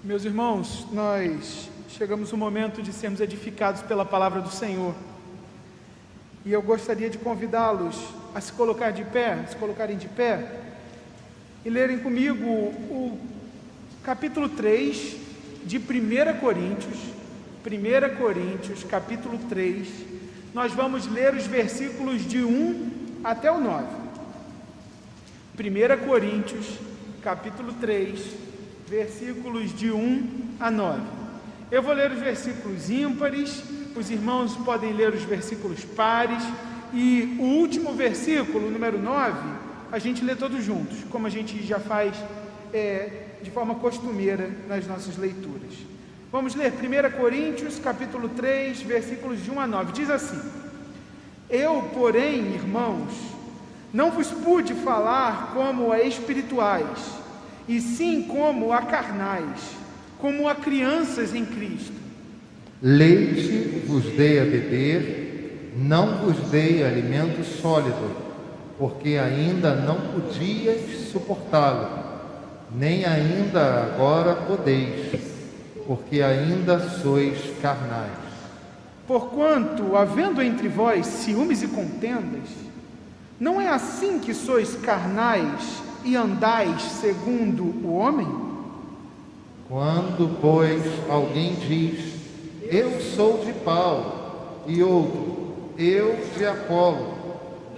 Meus irmãos, nós chegamos no momento de sermos edificados pela palavra do Senhor. E eu gostaria de convidá-los a se colocarem de pé e lerem comigo o capítulo 3 de 1 Coríntios. 1 Coríntios, capítulo 3. Nós vamos ler os versículos de 1 até o 9. 1 Coríntios, capítulo 3, versículos de 1 a 9. Eu vou ler os versículos ímpares, os irmãos podem ler os versículos pares, e o último versículo, número 9, a gente lê todos juntos, como a gente já faz de forma costumeira nas nossas leituras. Vamos ler 1 Coríntios, capítulo 3, versículos de 1 a 9. Diz assim: Eu, porém, irmãos, não vos pude falar como a espirituais, e sim como a carnais, como a crianças em Cristo. Leite vos dei a beber, não vos dei alimento sólido, porque ainda não podias suportá-lo, nem ainda agora podeis, porque ainda sois carnais. Porquanto, havendo entre vós ciúmes e contendas, não é assim que sois carnais e andais segundo o homem? Quando, pois, alguém diz, eu sou de Paulo, e outro, eu de Apolo,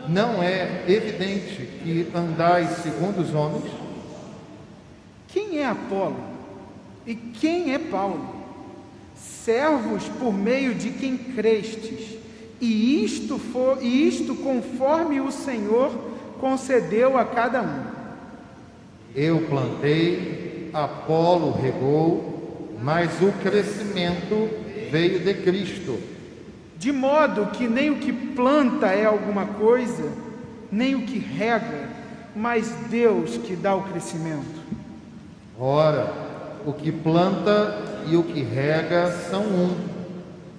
não é evidente que andais segundo os homens? Quem é Apolo? E quem é Paulo? Servos por meio de quem crestes, e isto conforme o Senhor concedeu a cada um. Eu plantei, Apolo regou, mas o crescimento veio de Cristo. De modo que nem o que planta é alguma coisa, nem o que rega, mas Deus que dá o crescimento. Ora, o que planta e o que rega são um,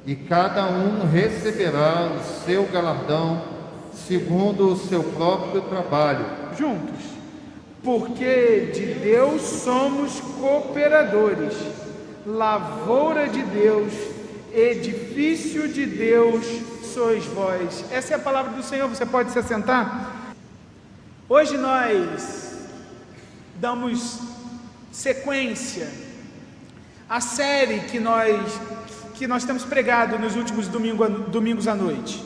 e cada um receberá o seu galardão segundo o seu próprio trabalho. Juntos. Porque de Deus somos cooperadores, lavoura de Deus, edifício de Deus sois vós. Essa é a palavra do Senhor, você pode se assentar? Hoje nós damos sequência à série que nós temos pregado nos últimos domingos à noite.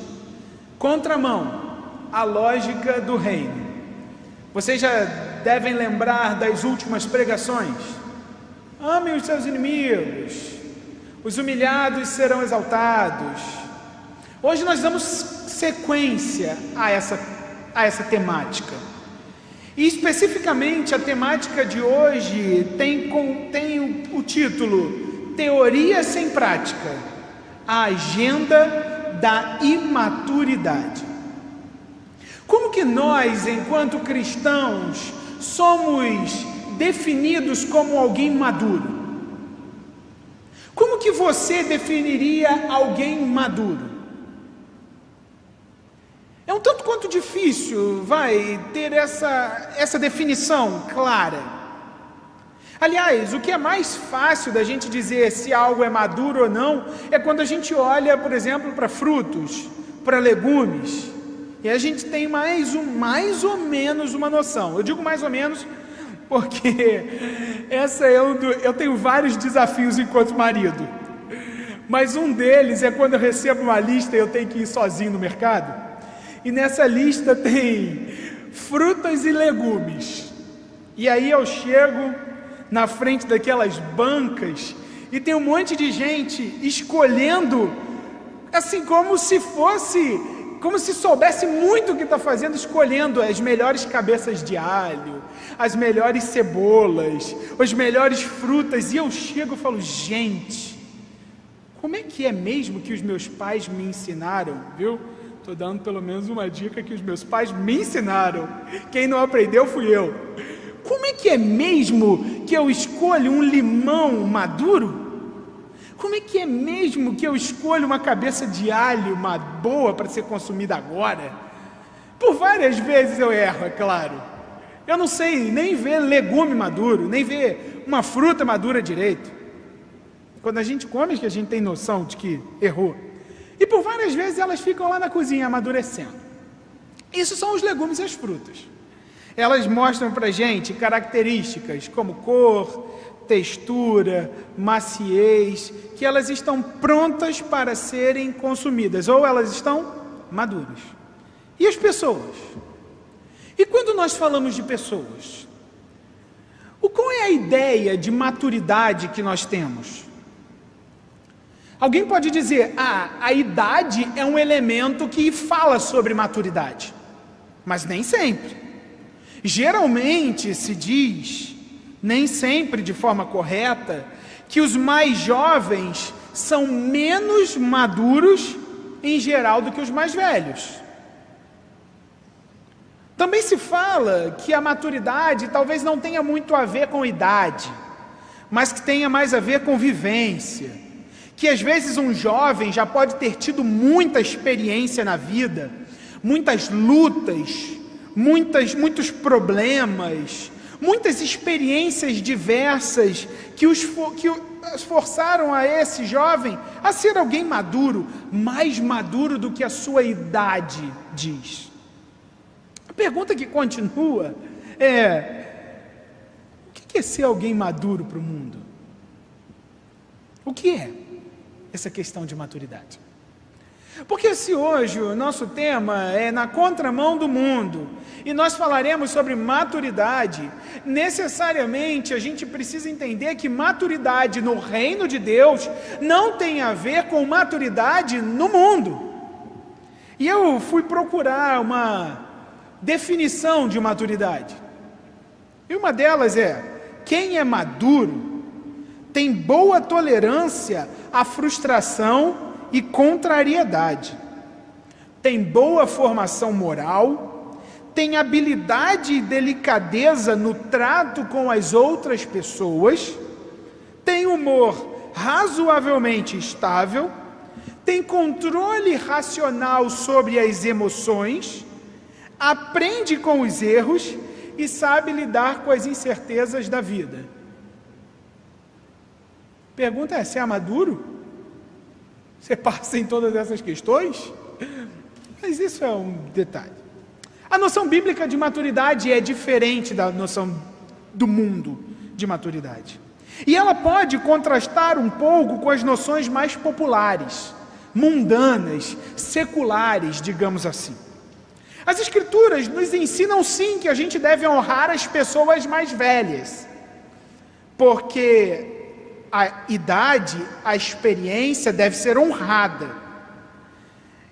Contramão, a lógica do reino. Vocês já devem lembrar das últimas pregações. Amem os seus inimigos, os humilhados serão exaltados. Hoje nós damos sequência a essa temática. E especificamente a temática de hoje tem o título Teoria sem Prática, a agenda da imaturidade. Como que nós, enquanto cristãos, somos definidos como alguém maduro? Como que você definiria alguém maduro? É um tanto quanto difícil, ter essa definição clara. Aliás, o que é mais fácil da gente dizer se algo é maduro ou não, é quando a gente olha, por exemplo, para frutos, para legumes, e a gente tem mais ou menos uma noção. Eu digo mais ou menos porque eu tenho vários desafios enquanto marido, mas um deles é quando eu recebo uma lista e eu tenho que ir sozinho no mercado, e nessa lista tem frutas e legumes, e aí eu chego na frente daquelas bancas e tem um monte de gente escolhendo, assim, como se soubesse muito o que está fazendo, escolhendo as melhores cabeças de alho, as melhores cebolas, as melhores frutas, e eu chego e falo, gente, como é que é mesmo que os meus pais me ensinaram, viu? Estou dando pelo menos uma dica que os meus pais me ensinaram, quem não aprendeu fui eu. Como é que é mesmo que eu escolho um limão maduro? Como é que é mesmo que eu escolho uma cabeça de alho, uma boa para ser consumida agora? Por várias vezes eu erro, é claro. Eu não sei nem ver legume maduro, nem ver uma fruta madura direito. Quando a gente come, que a gente tem noção de que errou. E por várias vezes elas ficam lá na cozinha amadurecendo. Isso são os legumes e as frutas. Elas mostram para a gente características como cor, textura, maciez, que elas estão prontas para serem consumidas, ou elas estão maduras. E as pessoas? E quando nós falamos de pessoas, qual é a ideia de maturidade que nós temos? Alguém pode dizer, a idade é um elemento que fala sobre maturidade, mas nem sempre. Geralmente se diz, nem sempre de forma correta, que os mais jovens são menos maduros em geral do que os mais velhos. Também se fala que a maturidade talvez não tenha muito a ver com idade, mas que tenha mais a ver com vivência. Que às vezes um jovem já pode ter tido muita experiência na vida, muitas lutas, muitos problemas, muitas experiências diversas que os forçaram a esse jovem a ser alguém maduro, mais maduro do que a sua idade diz. A pergunta que continua é: o que é ser alguém maduro para o mundo? O que é essa questão de maturidade? Porque se hoje o nosso tema é na contramão do mundo, e nós falaremos sobre maturidade, necessariamente a gente precisa entender que maturidade no reino de Deus não tem a ver com maturidade no mundo. E eu fui procurar uma definição de maturidade. E uma delas é: quem é maduro tem boa tolerância à frustração e contrariedade, tem boa formação moral, tem habilidade e delicadeza no trato com as outras pessoas, tem humor razoavelmente estável, tem controle racional sobre as emoções, aprende com os erros e sabe lidar com as incertezas da vida. Pergunta é: você é maduro? Você passa em todas essas questões? Mas isso é um detalhe. A noção bíblica de maturidade é diferente da noção do mundo de maturidade. E ela pode contrastar um pouco com as noções mais populares, mundanas, seculares, digamos assim. As Escrituras nos ensinam sim que a gente deve honrar as pessoas mais velhas, porque a idade, a experiência deve ser honrada.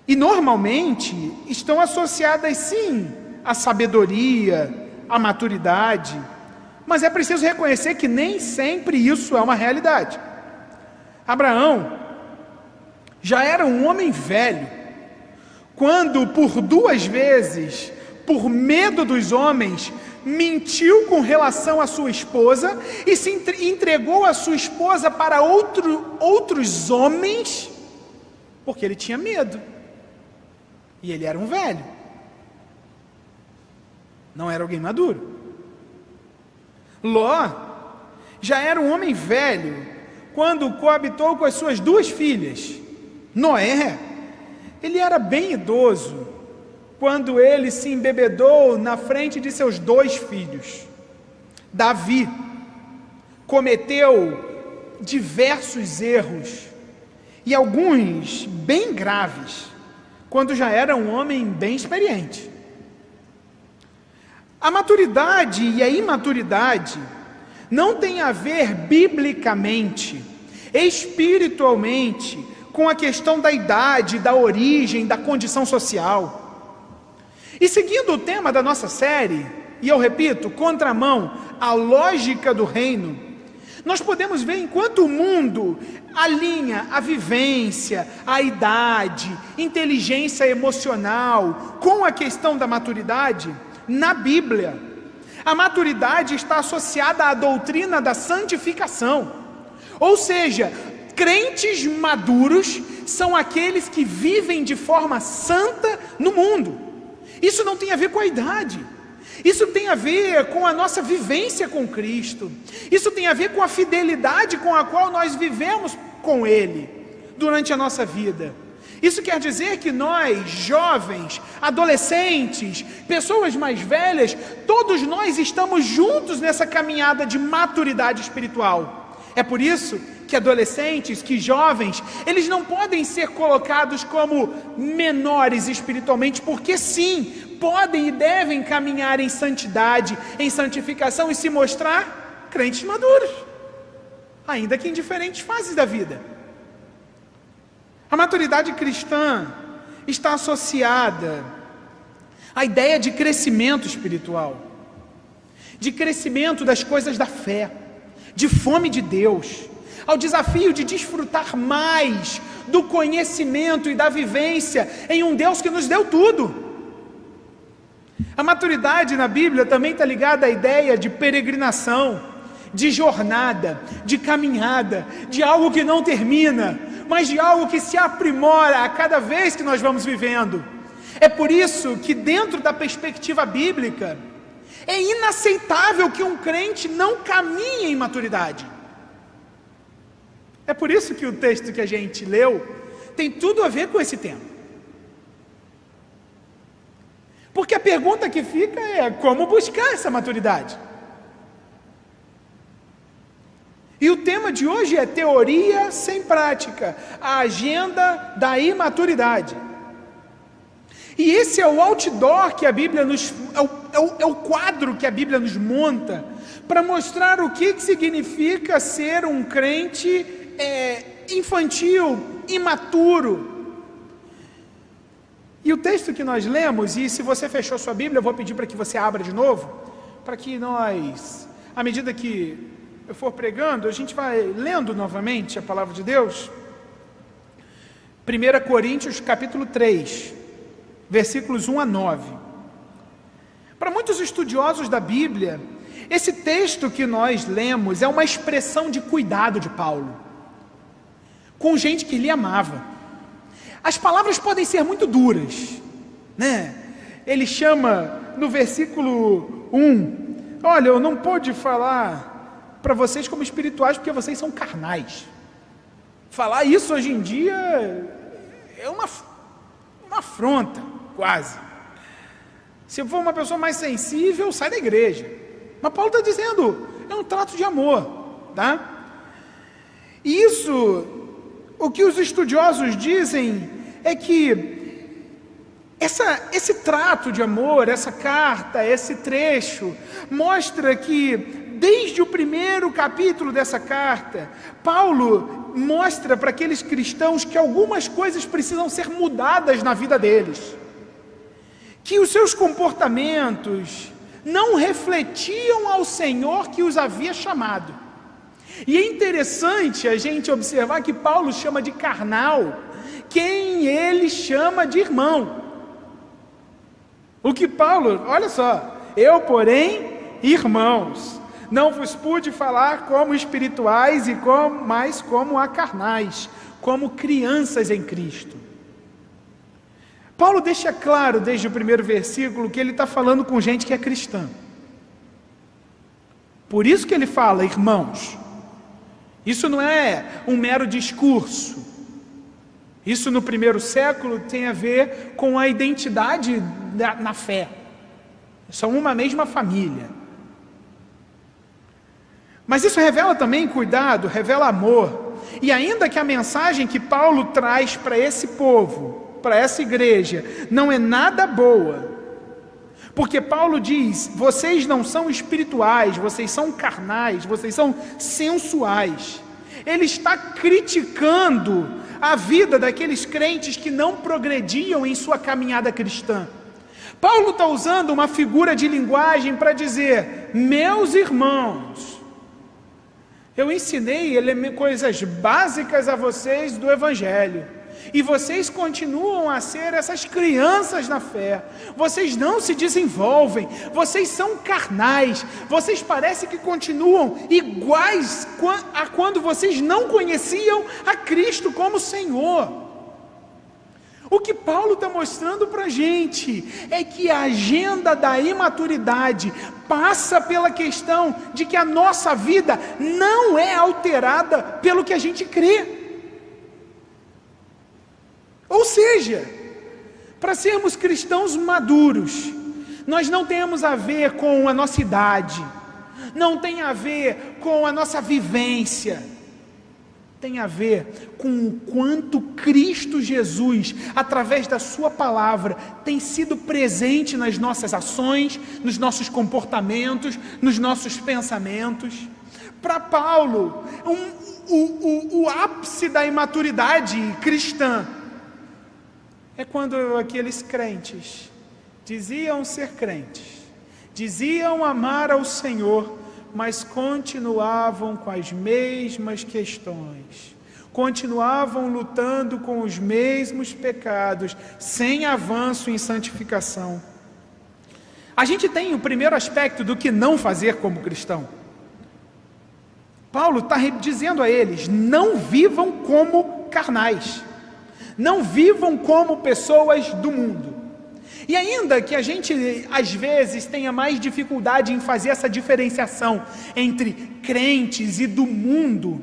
E normalmente estão associadas sim à sabedoria, à maturidade, mas é preciso reconhecer que nem sempre isso é uma realidade. Abraão já era um homem velho, quando por 2 vezes, por medo dos homens, mentiu com relação à sua esposa e se entregou a sua esposa para outros homens, porque ele tinha medo. E ele era um velho, não era alguém maduro. Ló já era um homem velho quando coabitou com as suas 2 filhas. Noé, ele era bem idoso quando ele se embebedou na frente de seus 2 filhos. Davi cometeu diversos erros, e alguns bem graves, quando já era um homem bem experiente. A maturidade e a imaturidade não tem a ver biblicamente, espiritualmente, com a questão da idade, da origem, da condição social. E seguindo o tema da nossa série, e eu repito, contramão, a lógica do reino, nós podemos ver enquanto o mundo alinha a vivência, a idade, inteligência emocional com a questão da maturidade, na Bíblia, a maturidade está associada à doutrina da santificação. Ou seja, crentes maduros são aqueles que vivem de forma santa no mundo. Isso não tem a ver com a idade. Isso tem a ver com a nossa vivência com Cristo. Isso tem a ver com a fidelidade com a qual nós vivemos com Ele durante a nossa vida. Isso quer dizer que nós, jovens, adolescentes, pessoas mais velhas, todos nós estamos juntos nessa caminhada de maturidade espiritual. É por isso que adolescentes, que jovens, eles não podem ser colocados como menores espiritualmente, porque sim, podem e devem caminhar em santidade, em santificação e se mostrar crentes maduros, ainda que em diferentes fases da vida. A maturidade cristã está associada à ideia de crescimento espiritual, de crescimento das coisas da fé, de fome de Deus, ao desafio de desfrutar mais do conhecimento e da vivência em um Deus que nos deu tudo. A maturidade na Bíblia também está ligada à ideia de peregrinação, de jornada, de caminhada, de algo que não termina, mas de algo que se aprimora a cada vez que nós vamos vivendo. É por isso que, dentro da perspectiva bíblica, é inaceitável que um crente não caminhe em maturidade. É por isso que o texto que a gente leu tem tudo a ver com esse tema. Porque a pergunta que fica é: como buscar essa maturidade? E o tema de hoje é teoria sem prática, a agenda da imaturidade. E esse é o outdoor que a Bíblia é o quadro que a Bíblia nos monta para mostrar o que significa ser um crente infantil, imaturo. E o texto que nós lemos, e se você fechou sua Bíblia, eu vou pedir para que você abra de novo, para que nós, à medida que eu for pregando, a gente vai lendo novamente a palavra de Deus. 1 Coríntios capítulo 3, versículos 1 a 9. Para muitos estudiosos da Bíblia, esse texto que nós lemos é uma expressão de cuidado de Paulo com gente que lhe amava. As palavras podem ser muito duras, né? Ele chama no versículo 1, olha, eu não pude falar para vocês como espirituais, porque vocês são carnais. Falar isso hoje em dia é uma afronta, quase. Se for uma pessoa mais sensível, sai da igreja. Mas Paulo está dizendo, é um trato de amor, tá? E isso, o que os estudiosos dizem é que esse trato de amor, essa carta, esse trecho, mostra que desde o primeiro capítulo dessa carta, Paulo mostra para aqueles cristãos que algumas coisas precisam ser mudadas na vida deles, que os seus comportamentos não refletiam ao Senhor que os havia chamado. E é interessante a gente observar que Paulo chama de carnal quem ele chama de irmão. O que Paulo, olha só, eu porém, irmãos, não vos pude falar como espirituais mas como a carnais, como crianças em Cristo. Paulo deixa claro desde o primeiro versículo que ele está falando com gente que é cristã. Por isso que ele fala, irmãos. Isso não é um mero discurso. Isso no primeiro século tem a ver com a identidade na fé. São uma mesma família. Mas isso revela também cuidado, revela amor. E ainda que a mensagem que Paulo traz para esse povo, para essa igreja, não é nada boa, porque Paulo diz, vocês não são espirituais, vocês são carnais, vocês são sensuais. Ele está criticando a vida daqueles crentes que não progrediam em sua caminhada cristã. Paulo está usando uma figura de linguagem para dizer, meus irmãos, eu ensinei coisas básicas a vocês do Evangelho, e vocês continuam a ser essas crianças na fé, vocês não se desenvolvem, vocês são carnais, vocês parecem que continuam iguais a quando vocês não conheciam a Cristo como Senhor. O que Paulo está mostrando para a gente é que a agenda da imaturidade passa pela questão de que a nossa vida não é alterada pelo que a gente crê. Ou seja, para sermos cristãos maduros, nós não temos a ver com a nossa idade, não tem a ver com a nossa vivência, tem a ver com o quanto Cristo Jesus, através da sua palavra, tem sido presente nas nossas ações, nos nossos comportamentos, nos nossos pensamentos. Para Paulo, o ápice da imaturidade cristã é quando aqueles crentes diziam ser crentes, diziam amar ao Senhor, mas continuavam com as mesmas questões, continuavam lutando com os mesmos pecados, sem avanço em santificação. A gente tem o primeiro aspecto do que não fazer como cristão. Paulo está dizendo a eles: não vivam como carnais, não vivam como pessoas do mundo. E ainda que a gente, às vezes, tenha mais dificuldade em fazer essa diferenciação entre crentes e do mundo,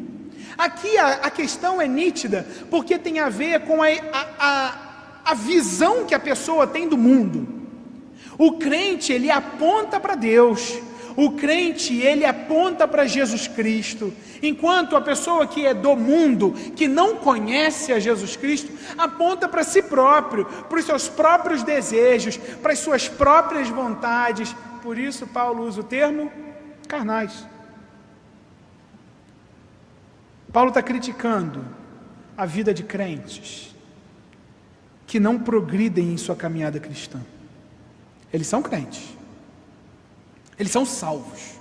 aqui a questão é nítida, porque tem a ver com a visão que a pessoa tem do mundo. O crente, ele aponta para Deus. O crente, ele aponta para Jesus Cristo, enquanto a pessoa que é do mundo, que não conhece a Jesus Cristo, aponta para si próprio, para os seus próprios desejos, para as suas próprias vontades. Por isso Paulo usa o termo carnais. Paulo está criticando a vida de crentes que não progridem em sua caminhada cristã. Eles são crentes, eles são salvos.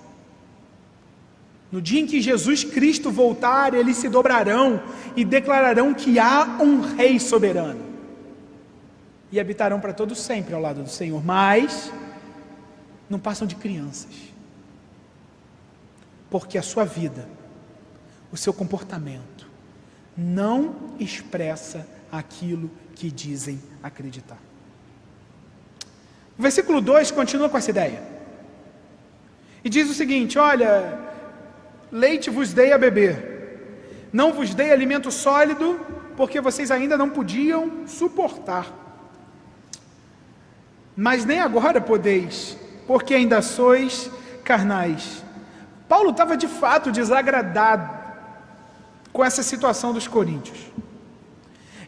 No dia em que Jesus Cristo voltar, eles se dobrarão e declararão que há um rei soberano, e habitarão para todo sempre ao lado do Senhor, mas não passam de crianças, porque a sua vida, o seu comportamento, não expressa aquilo que dizem acreditar. O versículo 2 continua com essa ideia. E diz o seguinte: olha, leite vos dei a beber, não vos dei alimento sólido, porque vocês ainda não podiam suportar. Mas nem agora podeis, porque ainda sois carnais. Paulo estava de fato desagradado com essa situação dos coríntios.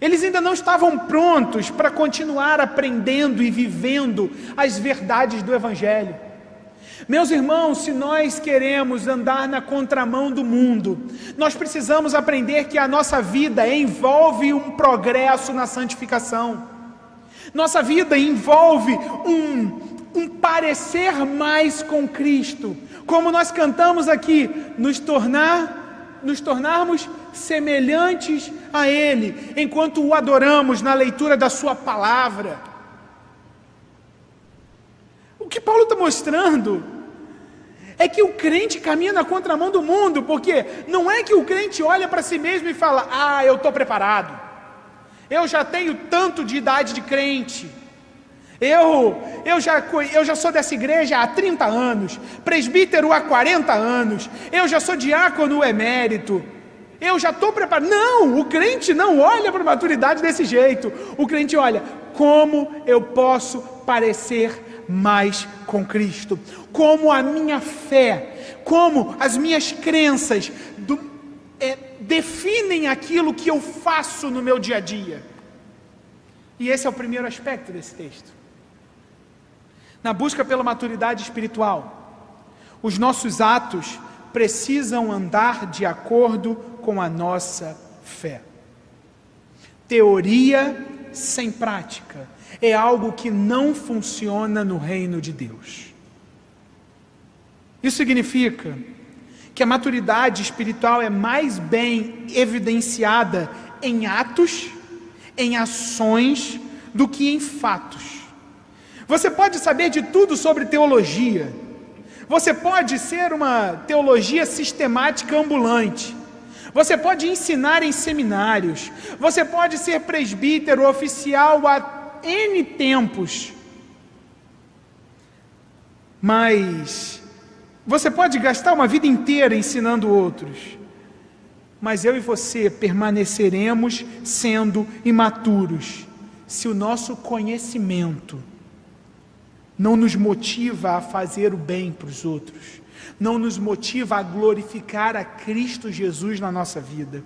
Eles ainda não estavam prontos para continuar aprendendo e vivendo as verdades do Evangelho. Meus irmãos, se nós queremos andar na contramão do mundo, nós precisamos aprender que a nossa vida envolve um progresso na santificação. Nossa vida envolve um parecer mais com Cristo. Como nós cantamos aqui, nos tornarmos semelhantes a Ele, enquanto o adoramos na leitura da sua palavra. O que Paulo está mostrando é que o crente caminha na contramão do mundo, porque não é que o crente olha para si mesmo e fala: ah, eu estou preparado, eu já tenho tanto de idade de crente, eu já sou dessa igreja há 30 anos, presbítero há 40 anos, eu já sou diácono emérito, eu já estou preparado. Não, o crente não olha para a maturidade desse jeito. O crente olha: como eu posso parecer mais com Cristo? Como a minha fé, como as minhas crenças definem aquilo que eu faço no meu dia a dia. E esse é o primeiro aspecto desse texto. Na busca pela maturidade espiritual, os nossos atos precisam andar de acordo com a nossa fé. Teoria sem prática é algo que não funciona no reino de Deus. Isso significa que a maturidade espiritual é mais bem evidenciada em atos, em ações, do que em fatos. Você pode saber de tudo sobre teologia, você pode ser uma teologia sistemática ambulante, você pode ensinar em seminários, você pode ser presbítero oficial há N tempos, mas você pode gastar uma vida inteira ensinando outros, mas eu e você permaneceremos sendo imaturos se o nosso conhecimento não nos motiva a fazer o bem para os outros, não nos motiva a glorificar a Cristo Jesus na nossa vida.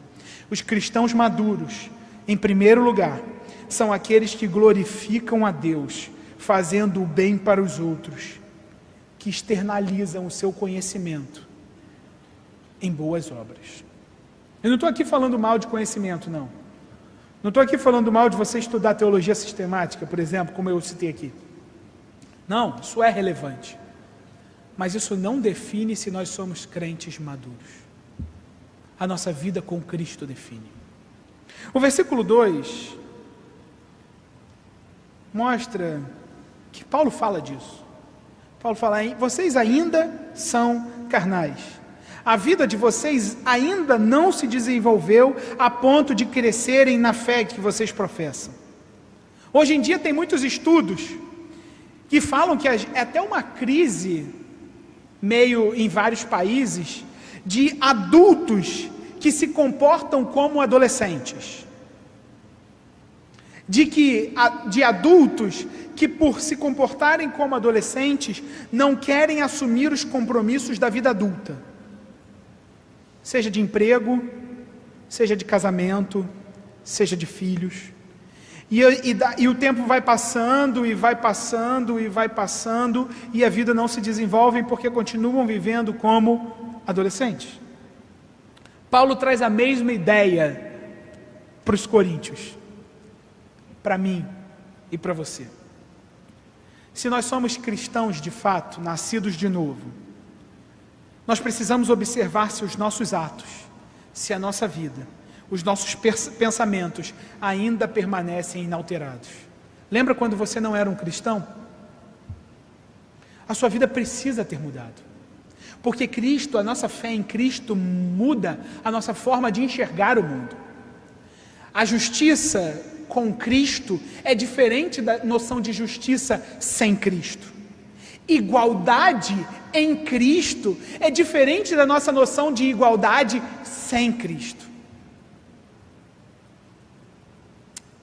Os cristãos maduros, em primeiro lugar, são aqueles que glorificam a Deus, fazendo o bem para os outros, que externalizam o seu conhecimento em boas obras. Eu não estou aqui falando mal de conhecimento, não. Não estou aqui falando mal de você estudar teologia sistemática, por exemplo, como eu citei aqui. Não, isso é relevante. Mas isso não define se nós somos crentes maduros. A nossa vida com Cristo define. O versículo 2 mostra que Paulo fala disso. Paulo fala, vocês ainda são carnais. A vida de vocês ainda não se desenvolveu a ponto de crescerem na fé que vocês professam. Hoje em dia tem muitos estudos que falam que é até uma crise, meio em vários países, de adultos que se comportam como adolescentes. De adultos que, por se comportarem como adolescentes, não querem assumir os compromissos da vida adulta. Seja de emprego, seja de casamento, seja de filhos. E o tempo vai passando, e vai passando, e vai passando, e a vida não se desenvolve porque continuam vivendo como adolescentes. Paulo traz a mesma ideia para os coríntios, para mim e para você. Se nós somos cristãos de fato, nascidos de novo, nós precisamos observar se os nossos atos, se a nossa vida, os nossos pensamentos ainda permanecem inalterados. Lembra quando você não era um cristão? A sua vida precisa ter mudado. Porque Cristo, a nossa fé em Cristo muda a nossa forma de enxergar o mundo. A justiça com Cristo é diferente da noção de justiça sem Cristo. Igualdade em Cristo é diferente da nossa noção de igualdade sem Cristo.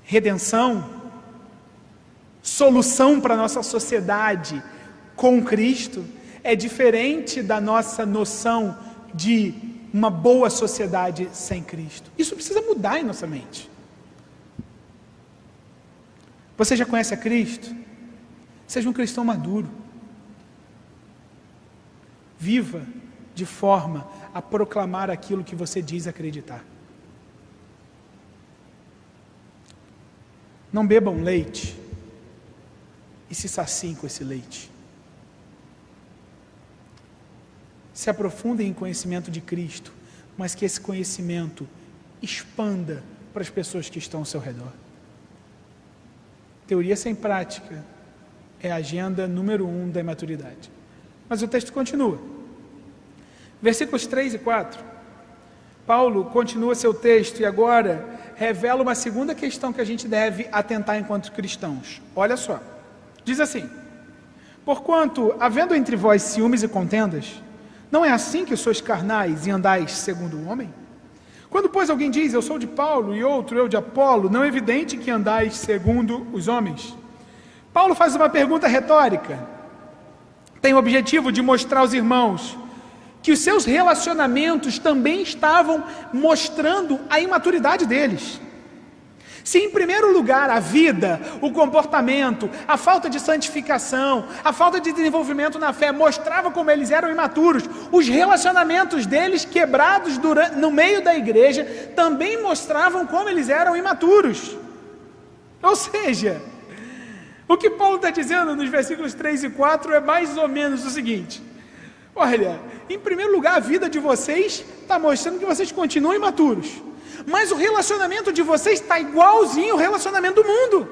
Redenção, solução para a nossa sociedade com Cristo, é diferente da nossa noção de uma boa sociedade sem Cristo. Isso precisa mudar em nossa mente. Você já conhece a Cristo? Seja um cristão maduro. Viva de forma a proclamar aquilo que você diz acreditar. Não bebam leite e se saciem com esse leite. Se aprofundem em conhecimento de Cristo, mas que esse conhecimento expanda para as pessoas que estão ao seu redor. Teoria sem prática é a agenda número 1 da imaturidade. Mas o texto continua. Versículos 3 e 4. Paulo continua seu texto e agora revela uma segunda questão que a gente deve atentar enquanto cristãos. Olha só. Diz assim: porquanto, havendo entre vós ciúmes e contendas, não é assim que sois carnais e andais segundo o homem? Quando, pois, alguém diz, eu sou de Paulo, e outro, eu de Apolo, não é evidente que andais segundo os homens? Paulo faz uma pergunta retórica. Tem o objetivo de mostrar aos irmãos que os seus relacionamentos também estavam mostrando a imaturidade deles. Se em primeiro lugar a vida, o comportamento, a falta de santificação, a falta de desenvolvimento na fé mostrava como eles eram imaturos, os relacionamentos deles quebrados no meio da igreja também mostravam como eles eram imaturos. Ou seja, o que Paulo está dizendo nos versículos 3 e 4 é mais ou menos o seguinte: olha, em primeiro lugar a vida de vocês está mostrando que vocês continuam imaturos, mas o relacionamento de vocês está igualzinho ao relacionamento do mundo.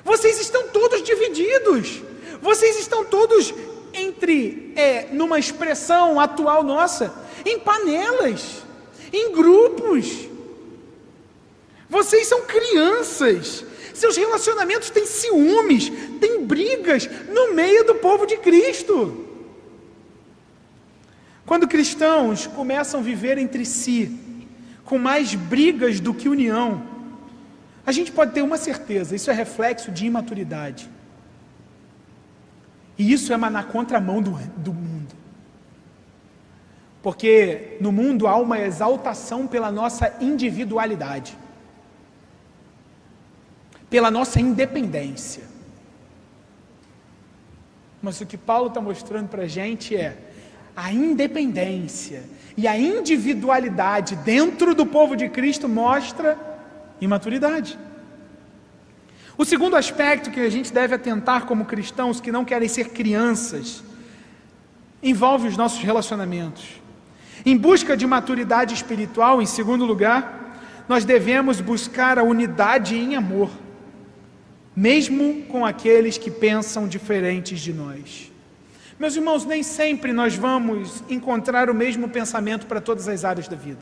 Vocês estão todos divididos, vocês estão todos numa expressão atual nossa, em panelas. em grupos. Vocês são crianças. Seus relacionamentos têm ciúmes, têm brigas no meio do povo de Cristo. Quando cristãos começam a viver entre si, com mais brigas do que união, a gente pode ter uma certeza: isso é reflexo de imaturidade. E isso é na contramão do mundo. Porque no mundo há uma exaltação pela nossa individualidade, pela nossa independência. Mas o que Paulo está mostrando para a gente é a independência e a individualidade dentro do povo de Cristo mostra imaturidade. O segundo aspecto que a gente deve atentar como cristãos que não querem ser crianças envolve os nossos relacionamentos. Em busca de maturidade espiritual, em segundo lugar, nós devemos buscar a unidade em amor, mesmo com aqueles que pensam diferentes de nós. Meus irmãos, nem sempre nós vamos encontrar o mesmo pensamento para todas as áreas da vida.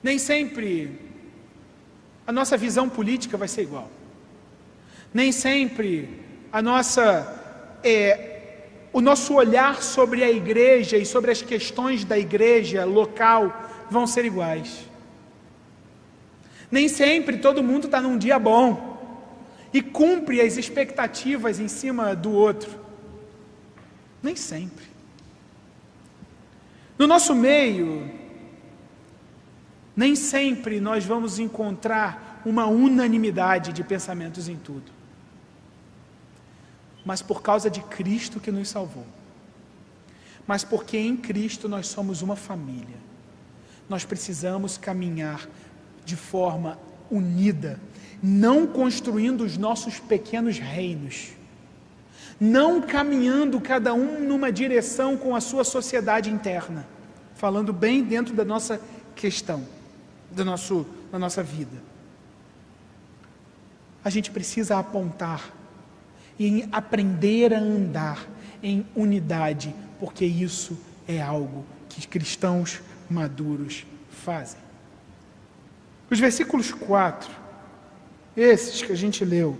Nem sempre a nossa visão política vai ser igual. Nem sempre o nosso olhar sobre a igreja e sobre as questões da igreja local vão ser iguais. Nem sempre todo mundo está num dia bom e cumpre as expectativas em cima do outro. Nem sempre. No nosso meio, nem sempre nós vamos encontrar uma unanimidade de pensamentos em tudo. Mas por causa de Cristo que nos salvou, mas porque em Cristo nós somos uma família, nós precisamos caminhar de forma unida, não construindo os nossos pequenos reinos, não caminhando cada um numa direção com a sua sociedade interna, falando bem dentro da nossa questão, da nossa vida. A gente precisa apontar e aprender a andar em unidade, porque isso é algo que cristãos maduros fazem. Os versículos 4, esses que a gente leu,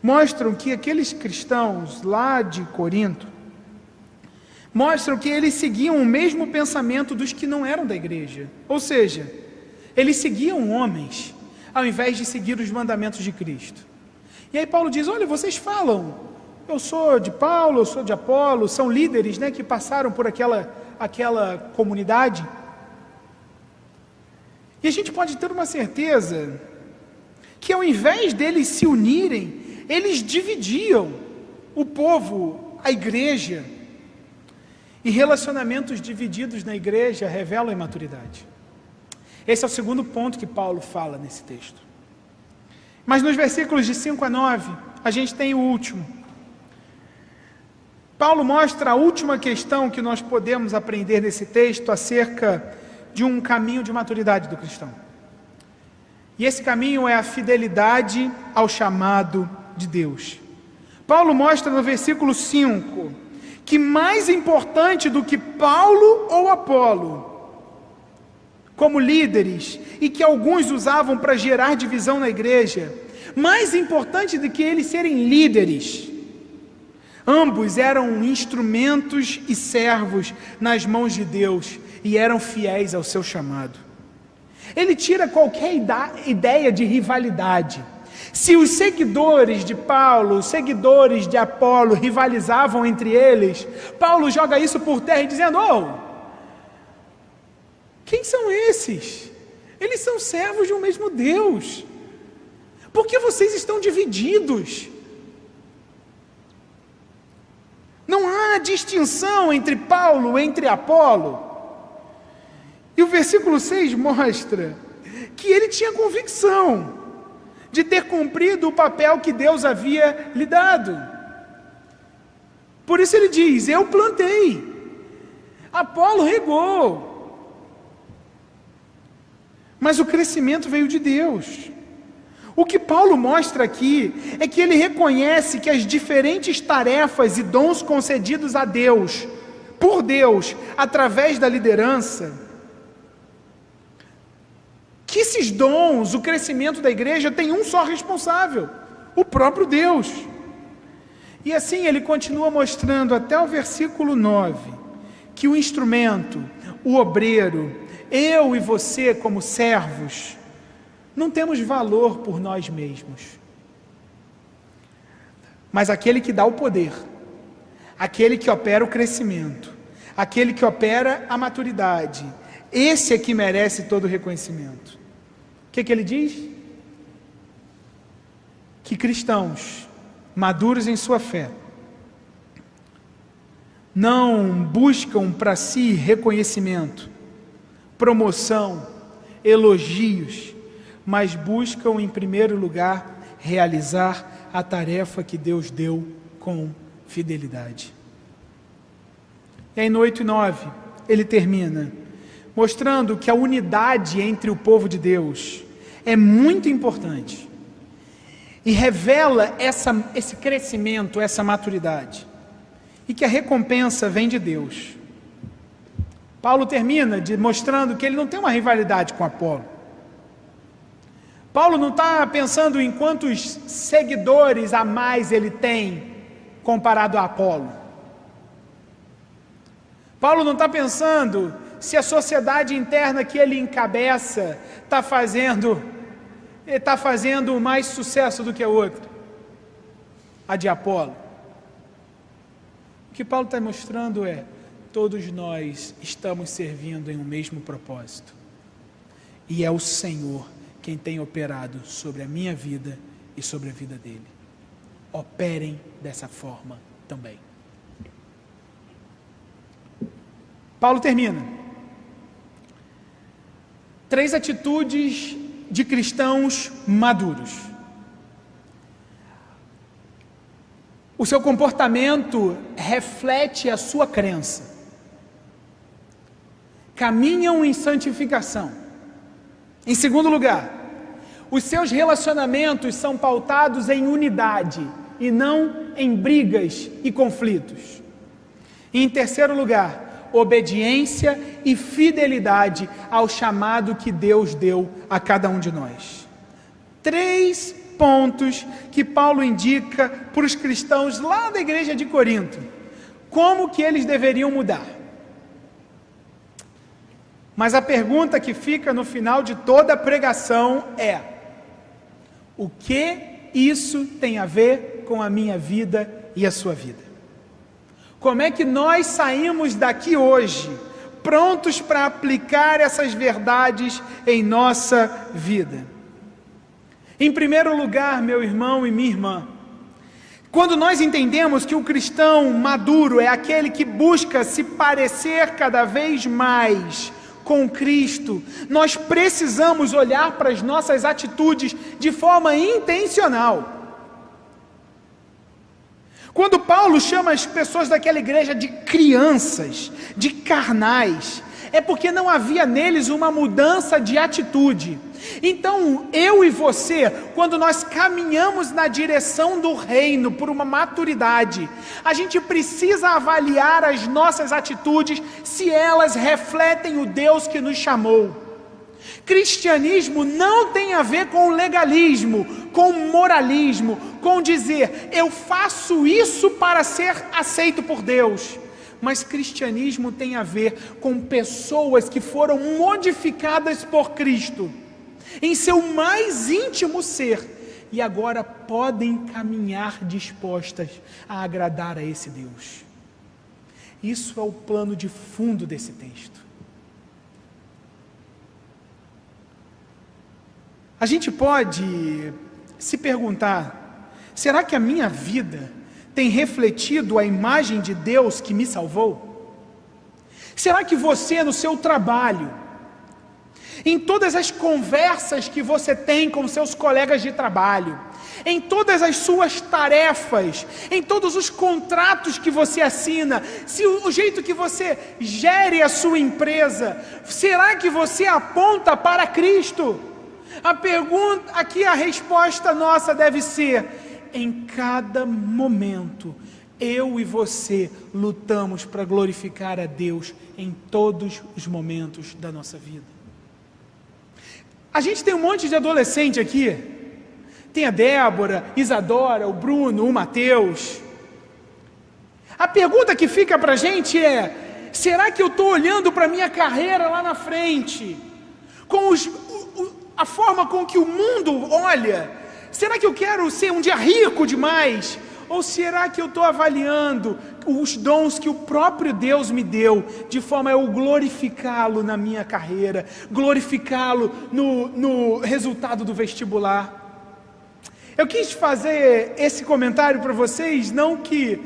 mostram que aqueles cristãos lá de Corinto, mostram que eles seguiam o mesmo pensamento dos que não eram da igreja. Ou seja, eles seguiam homens, ao invés de seguir os mandamentos de Cristo. E aí Paulo diz: olha, vocês falam, eu sou de Paulo, eu sou de Apolo, são líderes, né, que passaram por aquela comunidade. E a gente pode ter uma certeza que ao invés deles se unirem, eles dividiam o povo, a igreja. E relacionamentos divididos na igreja revelam a imaturidade. Esse é o segundo ponto que Paulo fala nesse texto. Mas nos versículos de 5 a 9, a gente tem o último. Paulo mostra a última questão que nós podemos aprender nesse texto acerca de um caminho de maturidade do cristão. E esse caminho é a fidelidade ao chamado de Deus. Paulo mostra no versículo 5 que mais importante do que Paulo ou Apolo, como líderes, e que alguns usavam para gerar divisão na igreja, mais importante do que eles serem líderes, ambos eram instrumentos e servos nas mãos de Deus e eram fiéis ao seu chamado. Ele tira qualquer ideia de rivalidade. Se os seguidores de Paulo, os seguidores de Apolo rivalizavam entre eles, Paulo joga isso por terra e dizendo: quem são esses? Eles são servos de um mesmo Deus. Por que vocês estão divididos? Não há distinção entre Paulo, entre Apolo. E o versículo 6 mostra que ele tinha convicção de ter cumprido o papel que Deus havia lhe dado. Por isso ele diz: eu plantei, Apolo regou, mas o crescimento veio de Deus. O que Paulo mostra aqui é que ele reconhece que as diferentes tarefas e dons concedidos a Deus, por Deus, através da liderança, que esses dons, o crescimento da igreja, tem um só responsável, o próprio Deus. E assim ele continua mostrando até o versículo 9, que o instrumento, o obreiro, eu e você como servos, não temos valor por nós mesmos. Mas aquele que dá o poder, aquele que opera o crescimento, aquele que opera a maturidade, esse é que merece todo o reconhecimento. O que ele diz? Que cristãos maduros em sua fé não buscam para si reconhecimento, promoção, elogios, mas buscam em primeiro lugar realizar a tarefa que Deus deu com fidelidade. E aí no 8 e 9 ele termina mostrando que a unidade entre o povo de Deus é muito importante e revela esse crescimento, essa maturidade, e que a recompensa vem de Deus. Paulo termina mostrando que ele não tem uma rivalidade com Apolo. Paulo não está pensando em quantos seguidores a mais ele tem comparado a Apolo. Paulo não está pensando se a sociedade interna que ele encabeça está fazendo mais sucesso do que a outra, a de Apolo. O que Paulo está mostrando é: todos nós estamos servindo em um mesmo propósito, e é o Senhor quem tem operado sobre a minha vida e sobre a vida dele. Operem dessa forma também. Paulo termina. 3 atitudes de cristãos maduros. O seu comportamento reflete a sua crença. Caminham em santificação. Em segundo lugar, os seus relacionamentos são pautados em unidade e não em brigas e conflitos. E em terceiro lugar, obediência e fidelidade ao chamado que Deus deu a cada um de nós. 3 pontos que Paulo indica para os cristãos lá da igreja de Corinto, como que eles deveriam mudar. Mas a pergunta que fica no final de toda a pregação é: o que isso tem a ver com a minha vida e a sua vida? Como é que nós saímos daqui hoje, prontos para aplicar essas verdades em nossa vida? Em primeiro lugar, meu irmão e minha irmã, quando nós entendemos que o cristão maduro é aquele que busca se parecer cada vez mais com Cristo, nós precisamos olhar para as nossas atitudes de forma intencional. Quando Paulo chama as pessoas daquela igreja de crianças, de carnais, é porque não havia neles uma mudança de atitude. Então, eu e você, quando nós caminhamos na direção do reino por uma maturidade, a gente precisa avaliar as nossas atitudes, se elas refletem o Deus que nos chamou. Cristianismo não tem a ver com legalismo, com moralismo, com dizer, eu faço isso para ser aceito por Deus. Mas cristianismo tem a ver com pessoas que foram modificadas por Cristo, em seu mais íntimo ser, e agora podem caminhar dispostas a agradar a esse Deus. Isso é o plano de fundo desse texto. A gente pode se perguntar, será que a minha vida tem refletido a imagem de Deus que me salvou? Será que você, no seu trabalho, em todas as conversas que você tem com seus colegas de trabalho, em todas as suas tarefas, em todos os contratos que você assina, se o jeito que você gere a sua empresa, será que você aponta para Cristo? A pergunta, aqui a resposta nossa deve ser: em cada momento, eu e você lutamos para glorificar a Deus em todos os momentos da nossa vida. A gente tem um monte de adolescente aqui. Tem a Débora, Isadora, o Bruno, o Mateus. A pergunta que fica para a gente é: será que eu estou olhando para a minha carreira lá na frente, com a forma com que o mundo olha? Será que eu quero ser um dia rico demais? Ou será que eu estou avaliando os dons que o próprio Deus me deu, de forma a eu glorificá-lo na minha carreira, glorificá-lo no resultado do vestibular? Eu quis fazer esse comentário para vocês, não que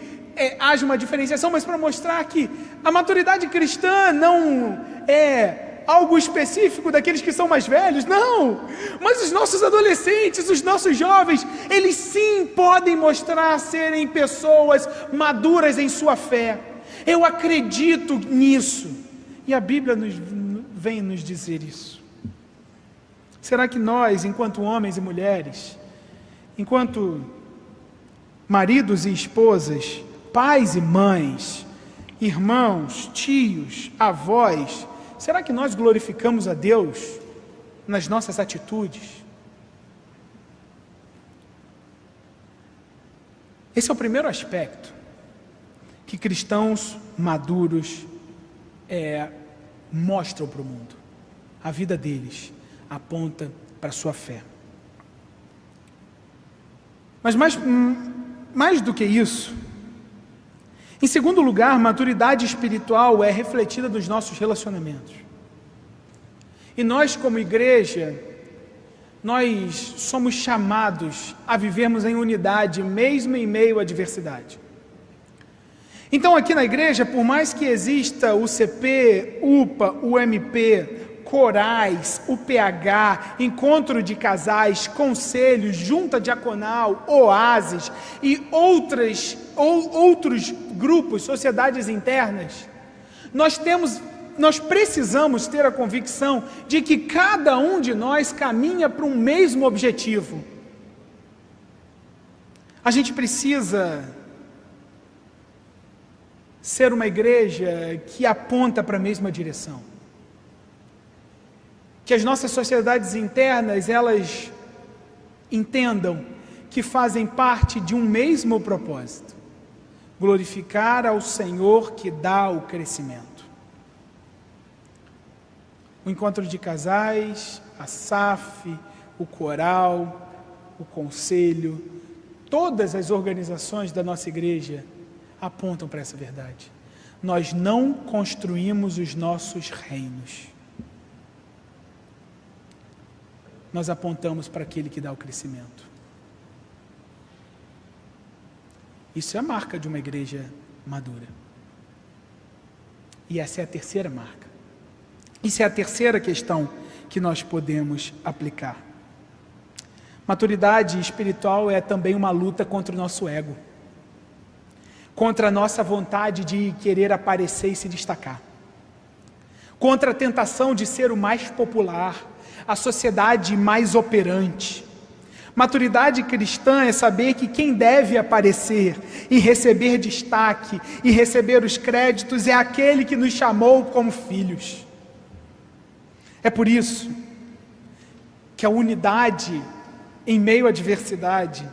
haja uma diferenciação, mas para mostrar que a maturidade cristã não é algo específico daqueles que são mais velhos, não, mas os nossos adolescentes, os nossos jovens, eles sim podem mostrar serem pessoas maduras em sua fé. Eu acredito nisso, e a Bíblia vem nos dizer isso. Será que nós, enquanto homens e mulheres, enquanto maridos e esposas, pais e mães, irmãos, tios, avós, será que nós glorificamos a Deus nas nossas atitudes? Esse é o primeiro aspecto que cristãos maduros mostram para o mundo. A vida deles aponta para a sua fé. Mas mais do que isso, em segundo lugar, maturidade espiritual é refletida nos nossos relacionamentos. E nós, como igreja, nós somos chamados a vivermos em unidade, mesmo em meio à diversidade. Então, aqui na igreja, por mais que exista o CP, UPA, UMP, corais, UPH, encontro de casais, conselhos, junta diaconal, oásis e outros grupos, sociedades internas, nós precisamos ter a convicção de que cada um de nós caminha para um mesmo objetivo. A gente precisa ser uma igreja que aponta para a mesma direção. Que as nossas sociedades internas, elas entendam que fazem parte de um mesmo propósito: glorificar ao Senhor que dá o crescimento. O encontro de casais, a SAF, o coral, o conselho, todas as organizações da nossa igreja apontam para essa verdade. Nós não construímos os nossos reinos. Nós apontamos para aquele que dá o crescimento. Isso é a marca de uma igreja madura. E essa é a terceira marca. Isso é a terceira questão que nós podemos aplicar. Maturidade espiritual é também uma luta contra o nosso ego, contra a nossa vontade de querer aparecer e se destacar, contra a tentação de ser o mais popular, a sociedade mais operante. Maturidade cristã é saber que quem deve aparecer e receber destaque e receber os créditos é aquele que nos chamou como filhos. É por isso que a unidade em meio à diversidade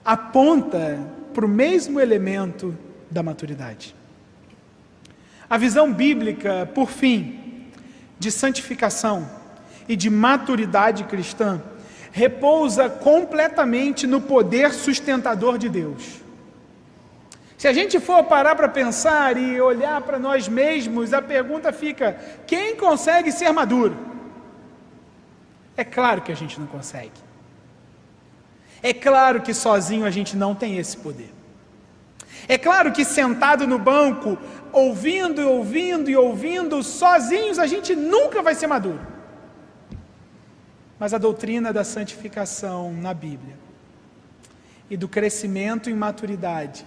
aponta para o mesmo elemento da maturidade. A visão bíblica, por fim, de santificação e de maturidade cristã repousa completamente no poder sustentador de Deus. Se a gente for parar para pensar e olhar para nós mesmos, a pergunta fica: quem consegue ser maduro? É claro que a gente não consegue. É claro que sozinho a gente não tem esse poder. É claro que sentado no banco, ouvindo, sozinhos a gente nunca vai ser maduro. Mas a doutrina da santificação na Bíblia e do crescimento em maturidade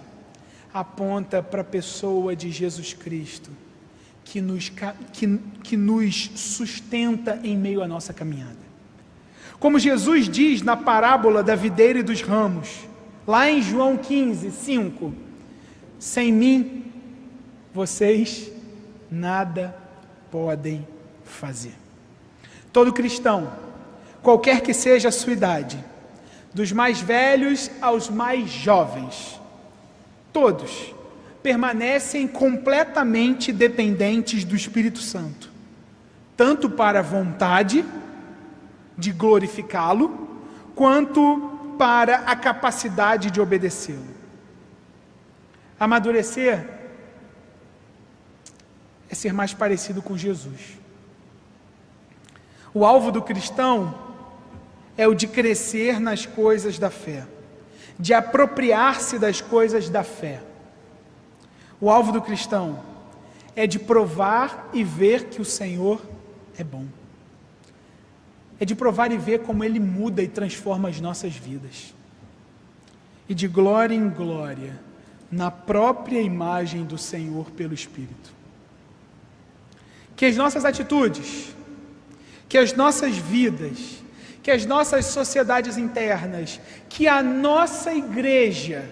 aponta para a pessoa de Jesus Cristo, que nos sustenta em meio à nossa caminhada. Como Jesus diz na parábola da videira e dos ramos, lá em João 15, 5, sem mim, vocês nada podem fazer. Todo cristão, qualquer que seja a sua idade, dos mais velhos aos mais jovens, todos permanecem completamente dependentes do Espírito Santo, tanto para a vontade de glorificá-lo, quanto para a capacidade de obedecê-lo. Amadurecer é ser mais parecido com Jesus. O alvo do cristão é o de crescer nas coisas da fé, de apropriar-se das coisas da fé. O alvo do cristão é de provar e ver que o Senhor é bom. É de provar e ver como Ele muda e transforma as nossas vidas. E de glória em glória, na própria imagem do Senhor pelo Espírito. Que as nossas atitudes, que as nossas vidas, que as nossas sociedades internas, que a nossa igreja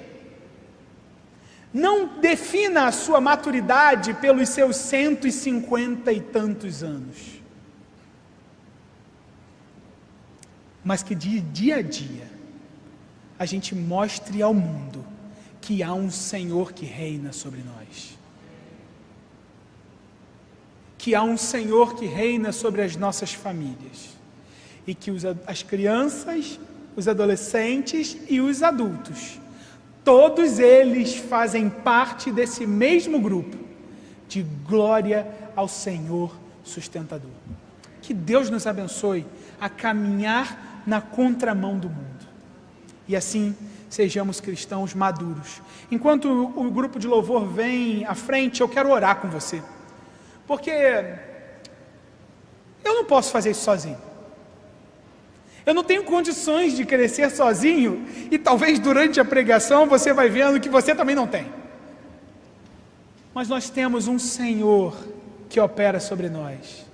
não defina a sua maturidade pelos seus 150 e tantos anos, mas que de dia a dia a gente mostre ao mundo que há um Senhor que reina sobre nós, que há um Senhor que reina sobre as nossas famílias, e que as crianças, os adolescentes e os adultos, todos eles fazem parte desse mesmo grupo de glória ao Senhor sustentador. Que Deus nos abençoe a caminhar na contramão do mundo, e assim sejamos cristãos maduros. Enquanto o grupo de louvor vem à frente, eu quero orar com você, porque eu não posso fazer isso sozinho. Eu não tenho condições de crescer sozinho, e talvez durante a pregação você vai vendo que você também não tem. Mas nós temos um Senhor que opera sobre nós,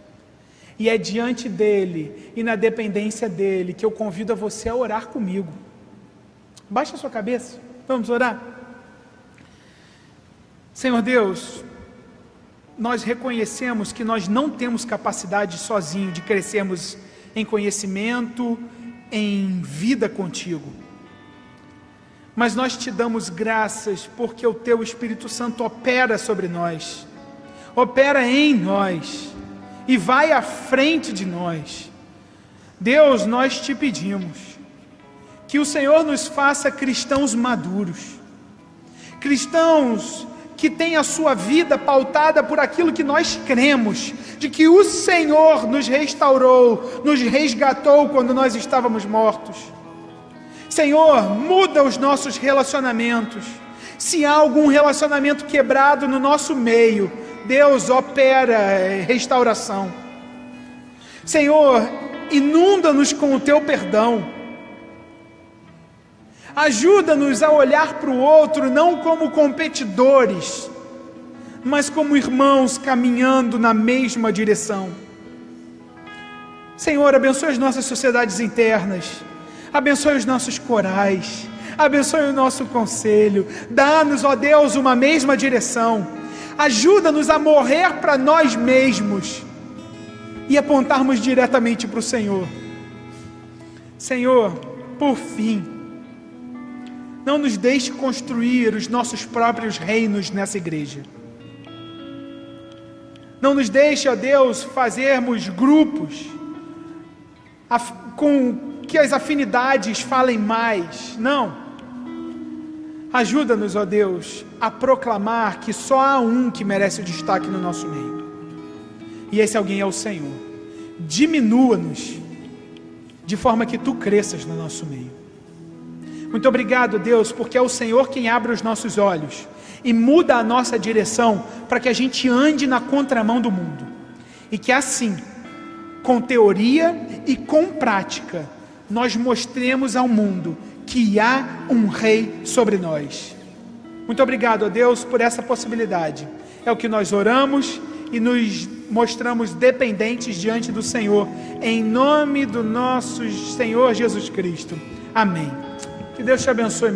e é diante dEle e na dependência dEle que eu convido a você a orar comigo. Baixa a sua cabeça, vamos orar. Senhor Deus, nós reconhecemos que nós não temos capacidade sozinho de crescermos em conhecimento, em vida contigo, mas nós te damos graças porque o teu Espírito Santo opera sobre nós, opera em nós e vai à frente de nós. Deus, nós te pedimos que o Senhor nos faça cristãos maduros, cristãos que tem a sua vida pautada por aquilo que nós cremos, de que o Senhor nos restaurou, nos resgatou quando nós estávamos mortos. Senhor, muda os nossos relacionamentos. Se há algum relacionamento quebrado no nosso meio, Deus opera restauração. Senhor, inunda-nos com o teu perdão. Ajuda-nos a olhar para o outro não como competidores, mas como irmãos caminhando na mesma direção. Senhor, abençoe as nossas sociedades internas, abençoe os nossos corais, abençoe o nosso conselho, dá-nos, ó Deus, uma mesma direção. Ajuda-nos a morrer para nós mesmos e apontarmos diretamente para o Senhor. Senhor, por fim, não nos deixe construir os nossos próprios reinos nessa igreja. Não nos deixe, ó Deus, fazermos grupos com que as afinidades falem mais. Não. Ajuda-nos, ó Deus, a proclamar que só há um que merece o destaque no nosso meio. E esse alguém é o Senhor. Diminua-nos de forma que tu cresças no nosso meio. Muito obrigado, Deus, porque é o Senhor quem abre os nossos olhos e muda a nossa direção para que a gente ande na contramão do mundo. E que assim, com teoria e com prática, nós mostremos ao mundo que há um rei sobre nós. Muito obrigado, Deus, por essa possibilidade. É o que nós oramos e nos mostramos dependentes diante do Senhor, em nome do nosso Senhor Jesus Cristo. Amém. Que Deus te abençoe.